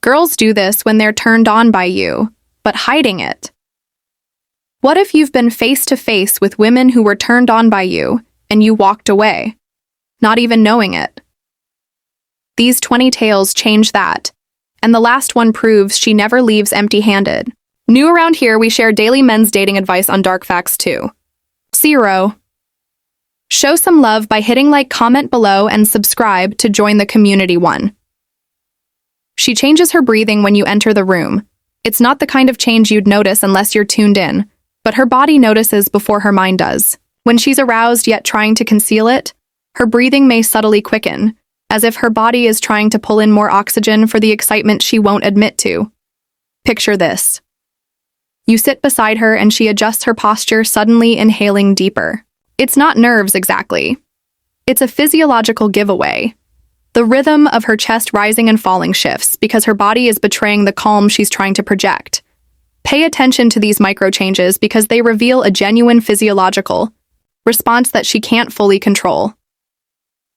Girls do this when they're turned on by you, but hiding it. What if you've been face to face with women who were turned on by you and you walked away, not even knowing it? These 20 tales change that, and the last one proves she never leaves empty-handed. New around here, we share daily men's dating advice on Dark Facts too. 0. Show some love by hitting like, comment below, and subscribe to join the community. 1. She changes her breathing when you enter the room. It's not the kind of change you'd notice unless you're tuned in, but her body notices before her mind does. When she's aroused yet trying to conceal it, her breathing may subtly quicken, as if her body is trying to pull in more oxygen for the excitement she won't admit to. Picture this. You sit beside her and she adjusts her posture, suddenly inhaling deeper. It's not nerves exactly. It's a physiological giveaway. The rhythm of her chest rising and falling shifts because her body is betraying the calm she's trying to project. Pay attention to these micro changes because they reveal a genuine physiological response that she can't fully control.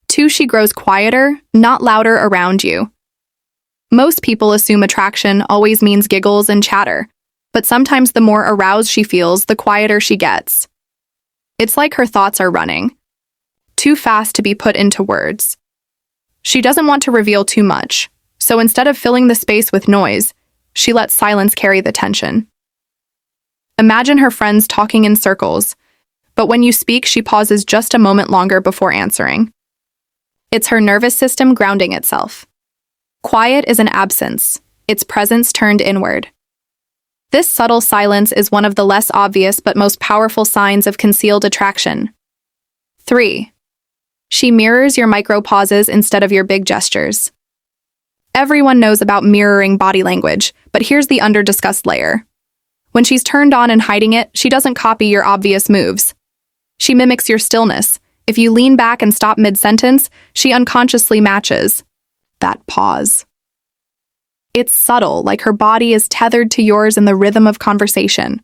2. She grows quieter, not louder around you. Most people assume attraction always means giggles and chatter, but sometimes the more aroused she feels, the quieter she gets. It's like her thoughts are running too fast to be put into words. She doesn't want to reveal too much, so instead of filling the space with noise, she lets silence carry the tension. Imagine her friends talking in circles, but when you speak, she pauses just a moment longer before answering. It's her nervous system grounding itself. Quiet is an absence, its presence turned inward. This subtle silence is one of the less obvious but most powerful signs of concealed attraction. 3. She mirrors your micro pauses instead of your big gestures. Everyone knows about mirroring body language, but here's the under-discussed layer. When she's turned on and hiding it, she doesn't copy your obvious moves. She mimics your stillness. If you lean back and stop mid-sentence, she unconsciously matches that pause. It's subtle, like her body is tethered to yours in the rhythm of conversation.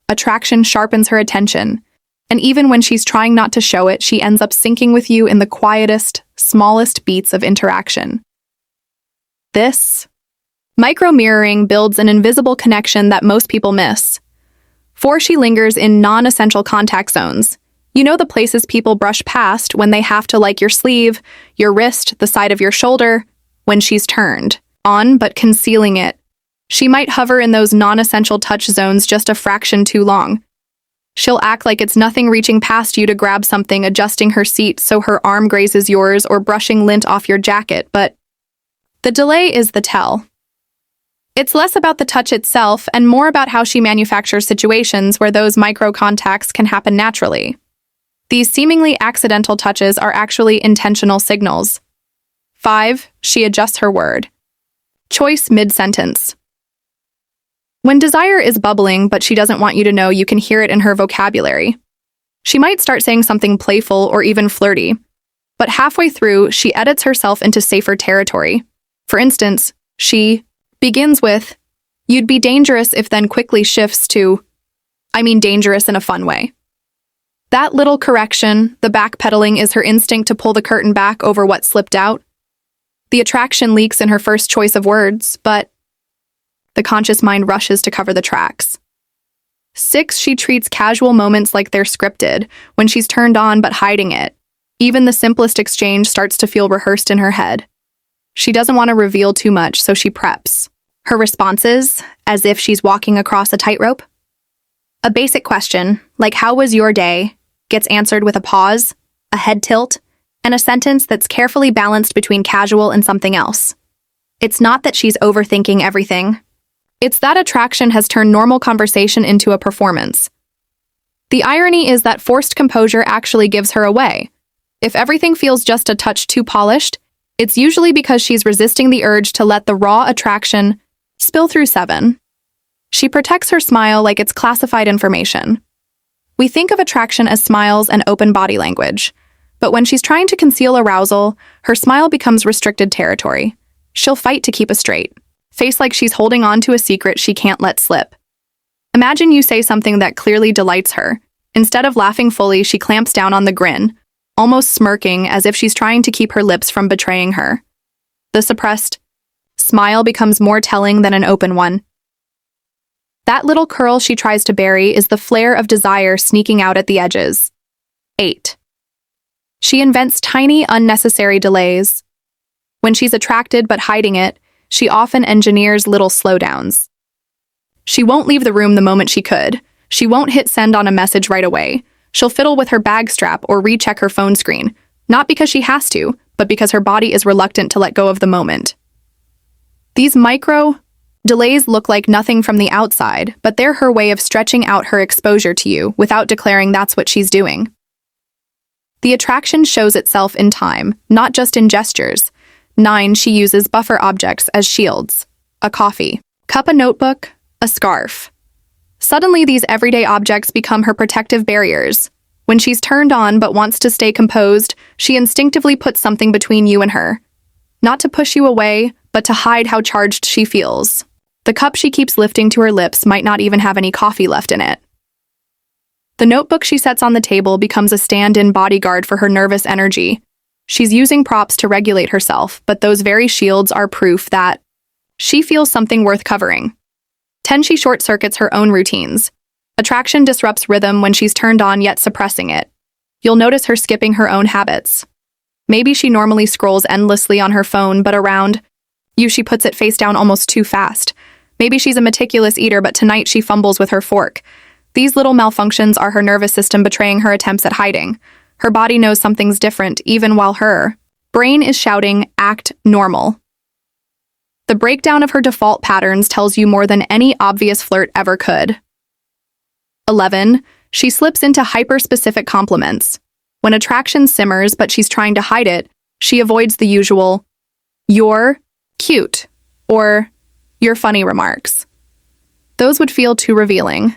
Attraction sharpens her attention, and even when she's trying not to show it, she ends up syncing with you in the quietest, smallest beats of interaction. This micro-mirroring builds an invisible connection that most people miss. 4. She lingers in non-essential contact zones. You know, the places people brush past when they have to, like your sleeve, your wrist, the side of your shoulder. When she's turned on but concealing it, she might hover in those non-essential touch zones just a fraction too long. She'll act like it's nothing, reaching past you to grab something, adjusting her seat so her arm grazes yours, or brushing lint off your jacket, but the delay is the tell. It's less about the touch itself and more about how she manufactures situations where those micro contacts can happen naturally. These seemingly accidental touches are actually intentional signals. 5. She adjusts her word choice mid-sentence. When desire is bubbling but she doesn't want you to know, you can hear it in her vocabulary. She might start saying something playful or even flirty, but halfway through, she edits herself into safer territory. For instance, she begins with, "You'd be dangerous if," then quickly shifts to, "I mean dangerous in a fun way." That little correction, the backpedaling, is her instinct to pull the curtain back over what slipped out. The attraction leaks in her first choice of words, but the conscious mind rushes to cover the tracks. 6. She treats casual moments like they're scripted. When she's turned on but hiding it, even the simplest exchange starts to feel rehearsed in her head. She doesn't want to reveal too much, so she preps her responses as if she's walking across a tightrope. A basic question, like "How was your day?" gets answered with a pause, a head tilt, and a sentence that's carefully balanced between casual and something else. It's not that she's overthinking everything. It's that attraction has turned normal conversation into a performance. The irony is that forced composure actually gives her away. If everything feels just a touch too polished, it's usually because she's resisting the urge to let the raw attraction spill through. 7. She protects her smile like it's classified information. We think of attraction as smiles and open body language, but when she's trying to conceal arousal, her smile becomes restricted territory. She'll fight to keep a straight face, like she's holding on to a secret she can't let slip. Imagine you say something that clearly delights her. Instead of laughing fully, she clamps down on the grin, almost smirking as if she's trying to keep her lips from betraying her. The suppressed smile becomes more telling than an open one. That little curl she tries to bury is the flare of desire sneaking out at the edges. 8. She invents tiny, unnecessary delays. When she's attracted but hiding it, she often engineers little slowdowns. She won't leave the room the moment she could. She won't hit send on a message right away. She'll fiddle with her bag strap or recheck her phone screen, not because she has to, but because her body is reluctant to let go of the moment. These micro delays look like nothing from the outside, but they're her way of stretching out her exposure to you without declaring that's what she's doing. The attraction shows itself in time, not just in gestures. 9. She uses buffer objects as shields. A coffee cup, a notebook, a scarf. Suddenly, these everyday objects become her protective barriers. When she's turned on but wants to stay composed, she instinctively puts something between you and her. Not to push you away, but to hide how charged she feels. The cup she keeps lifting to her lips might not even have any coffee left in it. The notebook she sets on the table becomes a stand-in bodyguard for her nervous energy. She's using props to regulate herself, but those very shields are proof that she feels something worth covering. 10. She short-circuits her own routines. Attraction disrupts rhythm when she's turned on yet suppressing it. You'll notice her skipping her own habits. Maybe she normally scrolls endlessly on her phone, but around you she puts it face down almost too fast. Maybe she's a meticulous eater, but tonight she fumbles with her fork. These little malfunctions are her nervous system betraying her attempts at hiding. Her body knows something's different, even while her brain is shouting, "Act normal." The breakdown of her default patterns tells you more than any obvious flirt ever could. 11. She slips into hyper-specific compliments. When attraction simmers but she's trying to hide it, she avoids the usual, "You're cute," or "You're funny" remarks. Those would feel too revealing.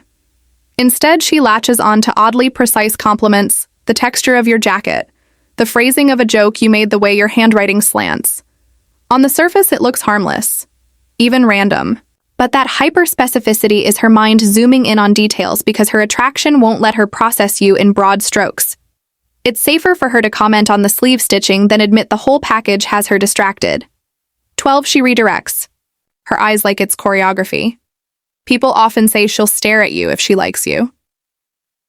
Instead, she latches on to oddly precise compliments, the texture of your jacket, the phrasing of a joke you made, the way your handwriting slants. On the surface, it looks harmless, even random. But that hyper-specificity is her mind zooming in on details because her attraction won't let her process you in broad strokes. It's safer for her to comment on the sleeve stitching than admit the whole package has her distracted. 12. She redirects. Her eyes like it's choreography. People often say she'll stare at you if she likes you.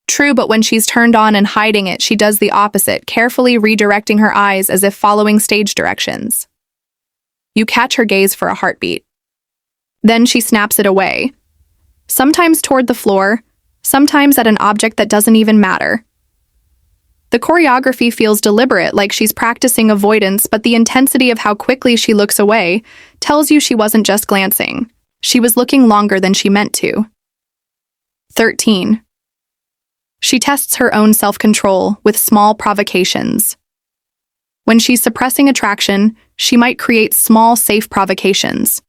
True, but when she's turned on and hiding it, she does the opposite, carefully redirecting her eyes as if following stage directions. You catch her gaze for a heartbeat. Then she snaps it away. Sometimes toward the floor, sometimes at an object that doesn't even matter. The choreography feels deliberate, like she's practicing avoidance, but the intensity of how quickly she looks away tells you she wasn't just glancing. She was looking longer than she meant to. 13. She tests her own self-control with small provocations. When she's suppressing attraction, she might create small, safe provocations.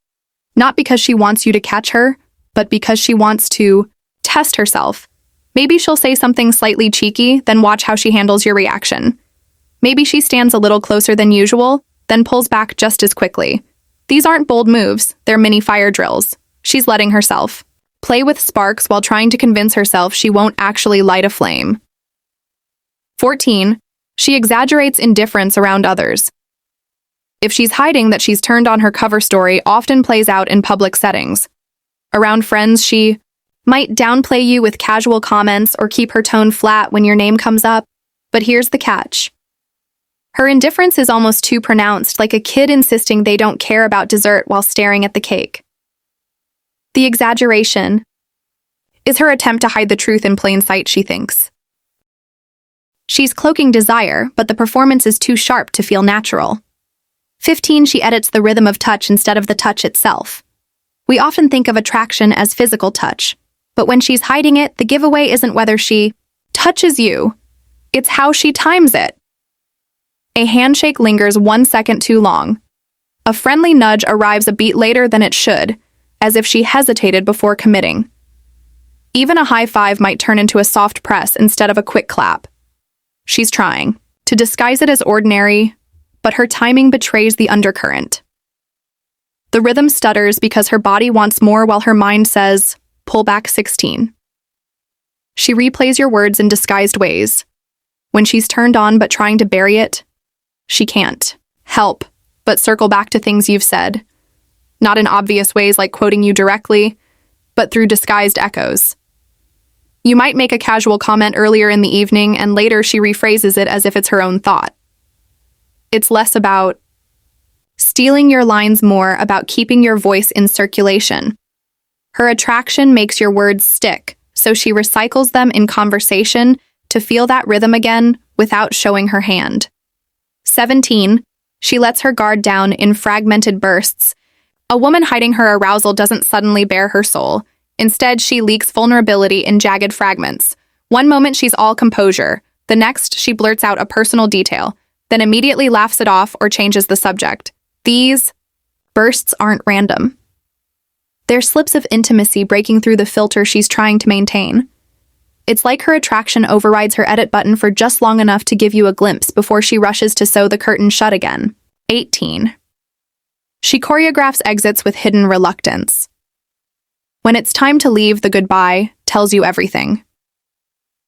Not because she wants you to catch her, but because she wants to test herself. Maybe she'll say something slightly cheeky, then watch how she handles your reaction. Maybe she stands a little closer than usual, then pulls back just as quickly. These aren't bold moves, they're mini fire drills. She's letting herself play with sparks while trying to convince herself she won't actually light a flame. 14. She exaggerates indifference around others. If she's hiding that she's turned on, her cover story often plays out in public settings. Around friends, she might downplay you with casual comments or keep her tone flat when your name comes up. But here's the catch. Her indifference is almost too pronounced, like a kid insisting they don't care about dessert while staring at the cake. The exaggeration is her attempt to hide the truth in plain sight, she thinks. She's cloaking desire, but the performance is too sharp to feel natural. 15. She edits the rhythm of touch instead of the touch itself. We often think of attraction as physical touch, but when she's hiding it, the giveaway isn't whether she touches you, it's how she times it. A handshake lingers 1 second too long. A friendly nudge arrives a beat later than it should, as if she hesitated before committing. Even a high five might turn into a soft press instead of a quick clap. She's trying to disguise it as ordinary, but her timing betrays the undercurrent. The rhythm stutters because her body wants more while her mind says, "Pull back." 16. She replays your words in disguised ways. When she's turned on but trying to bury it, she can't help but circle back to things you've said. not in obvious ways like quoting you directly, but through disguised echoes. You might make a casual comment earlier in the evening, and later she rephrases it as if it's her own thought. It's less about stealing your lines, more about keeping your voice in circulation. Her attraction makes your words stick, so she recycles them in conversation to feel that rhythm again without showing her hand. 17. She lets her guard down in fragmented bursts. A woman hiding her arousal doesn't suddenly bare her soul. Instead, she leaks vulnerability in jagged fragments. One moment she's all composure, the next she blurts out a personal detail, then immediately laughs it off or changes the subject. These bursts aren't random. They're slips of intimacy breaking through the filter she's trying to maintain. It's like her attraction overrides her edit button for just long enough to give you a glimpse before she rushes to sew the curtain shut again. 18. She choreographs exits with hidden reluctance. When it's time to leave, the goodbye tells you everything.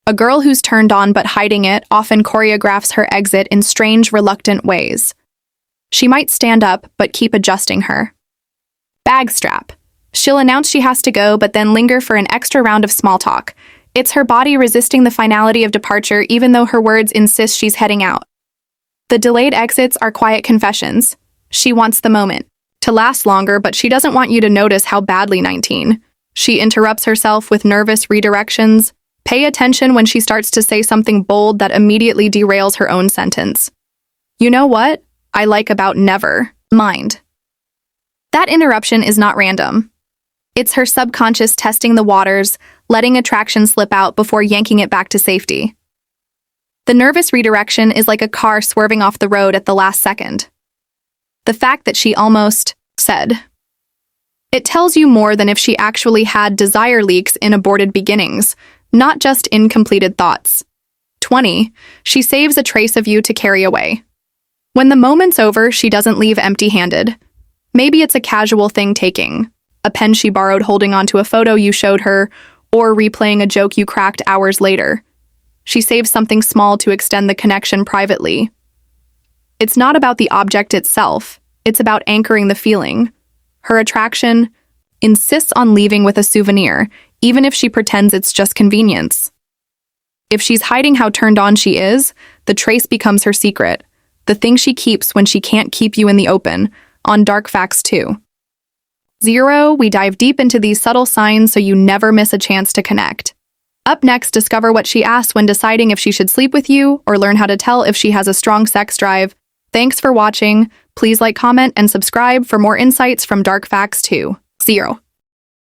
A girl who's turned on but hiding it often choreographs her exit in strange, reluctant ways. She might stand up but keep adjusting her bag strap. She'll announce she has to go but then linger for an extra round of small talk. It's her body resisting the finality of departure even though her words insist she's heading out. The delayed exits are quiet confessions. She wants the moment to last longer, but she doesn't want you to notice how badly. 19. She interrupts herself with nervous redirections. Pay attention when she starts to say something bold that immediately derails her own sentence. You know what I like about never mind? That interruption is not random. It's her subconscious testing the waters, letting attraction slip out before yanking it back to safety. The nervous redirection is like a car swerving off the road at the last second. The fact that she almost said it tells you more than if she actually had desire leaks in aborted beginnings, not just incompleted thoughts. 20. She saves a trace of you to carry away. When the moment's over, she doesn't leave empty-handed. Maybe it's a casual thing, taking a pen she borrowed, holding onto a photo you showed her, or replaying a joke you cracked hours later. She saves something small to extend the connection privately. It's not about the object itself, it's about anchoring the feeling. Her attraction insists on leaving with a souvenir, even if she pretends it's just convenience. If she's hiding how turned on she is, the trace becomes her secret, the thing she keeps when she can't keep you in the open. On Dark Facts 2. 0. We dive deep into these subtle signs so you never miss a chance to connect. Up next, discover what she asks when deciding if she should sleep with you, or learn how to tell if she has a strong sex drive. Thanks for watching. Please like, comment, and subscribe for more insights from Dark Facts 2. 0.